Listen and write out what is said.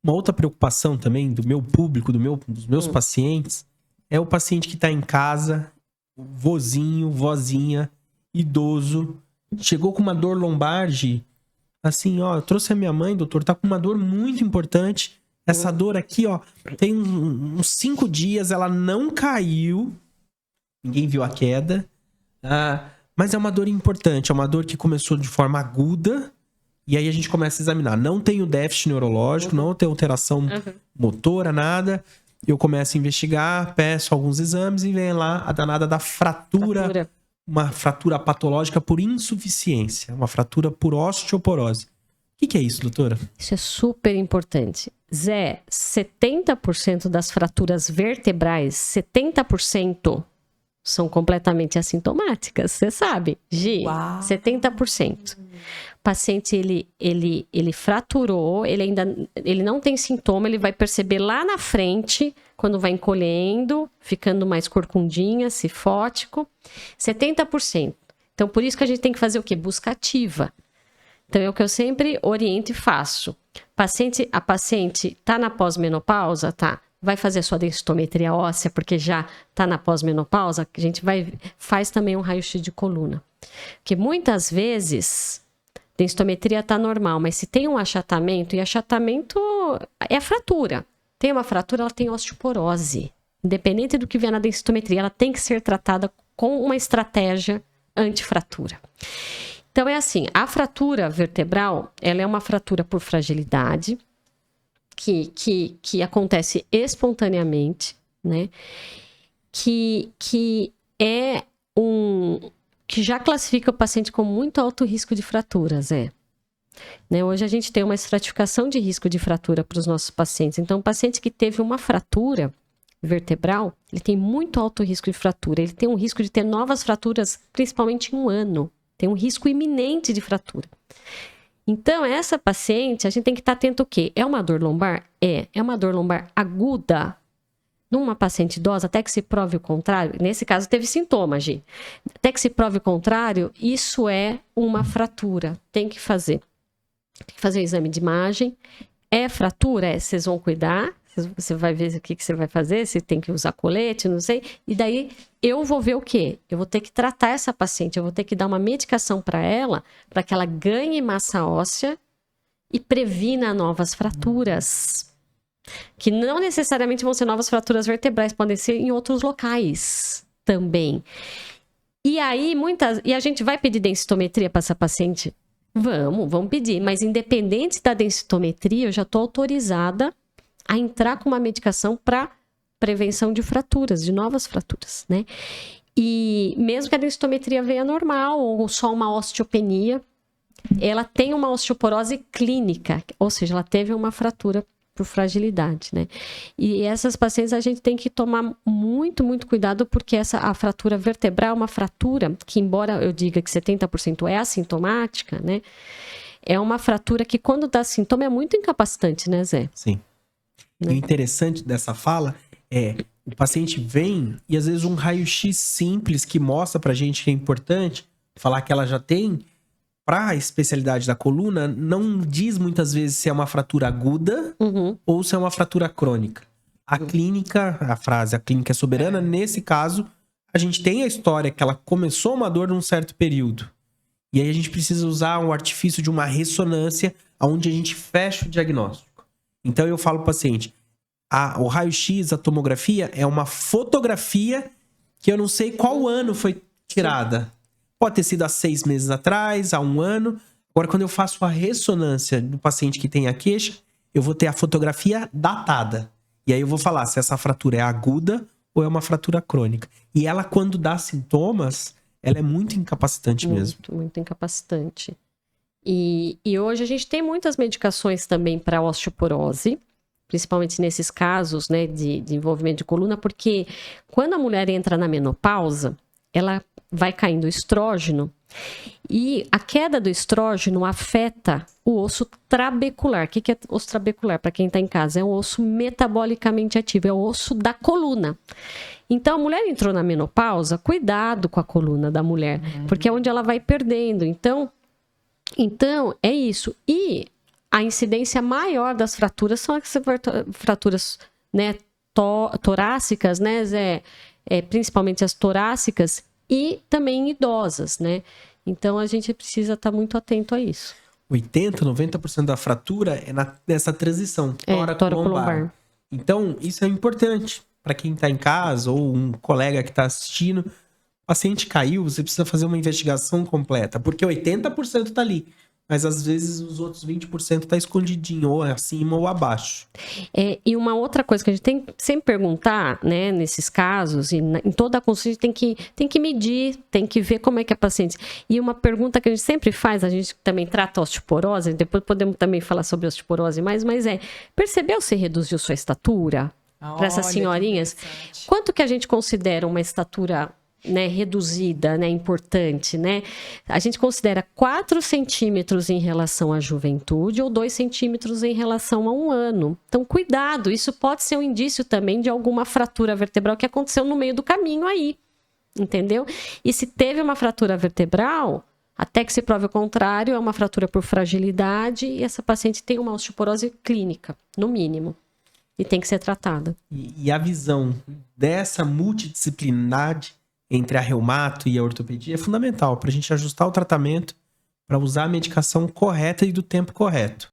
Uma outra preocupação também do meu público, dos meus pacientes, é o paciente que está em casa, vozinho, vozinha, idoso, chegou com uma dor lombar, assim, ó, eu trouxe a minha mãe, doutor, tá com uma dor muito importante. Essa dor aqui, ó, tem uns 5 dias, ela não caiu, ninguém viu a queda, mas é uma dor importante, é uma dor que começou de forma aguda, e aí a gente começa a examinar. Não tem o déficit neurológico, não tem alteração motora, nada. Eu começo a investigar, peço alguns exames e vem lá a danada da fratura. Uma fratura patológica por insuficiência, uma fratura por osteoporose. O que é isso, doutora? Isso é super importante. Zé, 70% das fraturas vertebrais, 70% são completamente assintomáticas, você sabe, Gi? Uau. 70%. O paciente, ele fraturou, ele não tem sintoma, ele vai perceber lá na frente, quando vai encolhendo, ficando mais corcundinha, cifótico, 70%. Então, por isso que a gente tem que fazer o quê? Busca ativa. Então, é o que eu sempre oriento e faço. A paciente está na pós-menopausa, tá? Vai fazer a sua densitometria óssea, porque já está na pós-menopausa, a gente faz também um raio-x de coluna. Porque muitas vezes, densitometria está normal, mas se tem um achatamento, e achatamento é a fratura. Tem uma fratura, ela tem osteoporose. Independente do que vier na densitometria, ela tem que ser tratada com uma estratégia antifratura. Então, é assim, a fratura vertebral, ela é uma fratura por fragilidade, que acontece espontaneamente, né? Que já classifica o paciente com muito alto risco de fraturas, né? Hoje a gente tem uma estratificação de risco de fratura para os nossos pacientes. Então, o paciente que teve uma fratura vertebral, ele tem muito alto risco de fratura. Ele tem um risco de ter novas fraturas, principalmente em um ano. Tem um risco iminente de fratura. Então, essa paciente, a gente tem que estar atento o quê? É uma dor lombar? É uma dor lombar aguda. Numa paciente idosa, até que se prove o contrário, nesse caso teve sintomas, Gi. Até que se prove o contrário, isso é uma fratura. Tem que fazer o exame de imagem. É fratura? Vocês vão cuidar. Você vai ver o que você vai fazer, se tem que usar colete, não sei. E daí eu vou ver o quê? Eu vou ter que tratar essa paciente, eu vou ter que dar uma medicação para ela, para que ela ganhe massa óssea e previna novas fraturas. Que não necessariamente vão ser novas fraturas vertebrais, podem ser em outros locais também. E aí, e a gente vai pedir densitometria para essa paciente? Vamos pedir, mas independente da densitometria, eu já estou autorizada a entrar com uma medicação para prevenção de fraturas, de novas fraturas, né? E mesmo que a densitometria venha normal ou só uma osteopenia, ela tem uma osteoporose clínica, ou seja, ela teve uma fratura por fragilidade, né? E essas pacientes a gente tem que tomar muito, muito cuidado, porque a fratura vertebral é uma fratura que, embora eu diga que 70% é assintomática, né? É uma fratura que, quando dá sintoma, é muito incapacitante, né, Zé? Sim. E o interessante dessa fala é, o paciente vem e às vezes um raio-x simples que mostra pra gente que é importante, falar que ela já tem, pra especialidade da coluna, não diz muitas vezes se é uma fratura aguda ou se é uma fratura crônica. A clínica, a frase, a clínica é soberana, nesse caso, a gente tem a história que ela começou uma dor num certo período. E aí a gente precisa usar um artifício de uma ressonância onde a gente fecha o diagnóstico. Então eu falo pro paciente, o raio-x, a tomografia é uma fotografia que eu não sei qual ano foi tirada. Sim. Pode ter sido há 6 meses atrás, há 1 ano. Agora, quando eu faço a ressonância do paciente que tem a queixa, eu vou ter a fotografia datada. E aí eu vou falar se essa fratura é aguda ou é uma fratura crônica. E ela, quando dá sintomas, ela é muito incapacitante mesmo. Muito incapacitante. E hoje a gente tem muitas medicações também para osteoporose, principalmente nesses casos, né, de envolvimento de coluna, porque quando a mulher entra na menopausa, ela vai caindo o estrógeno, e a queda do estrógeno afeta o osso trabecular. O que é osso trabecular? Para quem está em casa, é um osso metabolicamente ativo, é o osso da coluna. Então, a mulher entrou na menopausa, cuidado com a coluna da mulher, porque é onde ela vai perdendo. Então, é isso. E a incidência maior das fraturas são as fraturas, né, torácicas, né, Zé? Principalmente as torácicas e também idosas, né? Então a gente precisa estar muito atento a isso. 80%, 90% da fratura é nessa transição tóraco-lombar. Então, isso é importante para quem está em casa ou um colega que está assistindo. O paciente caiu, você precisa fazer uma investigação completa, porque 80% está ali. Mas às vezes os outros 20% tá escondidinho, ou acima ou abaixo. E uma outra coisa que a gente tem que sempre perguntar, né, nesses casos, e em toda a consulta, tem que medir, tem que ver como é que é a paciente. E uma pergunta que a gente sempre faz, a gente também trata a osteoporose, depois podemos também falar sobre a osteoporose mais, mas percebeu se reduziu sua estatura? Para essas senhorinhas, quanto que a gente considera uma estatura, né, reduzida, né, importante, né? A gente considera 4 centímetros em relação à juventude ou 2 centímetros em relação a um ano. Então, cuidado, isso pode ser um indício também de alguma fratura vertebral que aconteceu no meio do caminho aí, entendeu? E se teve uma fratura vertebral, até que se prove o contrário, é uma fratura por fragilidade e essa paciente tem uma osteoporose clínica, no mínimo. E tem que ser tratada. E a visão dessa multidisciplinaridade entre a reumato e a ortopedia é fundamental para a gente ajustar o tratamento, para usar a medicação correta e do tempo correto.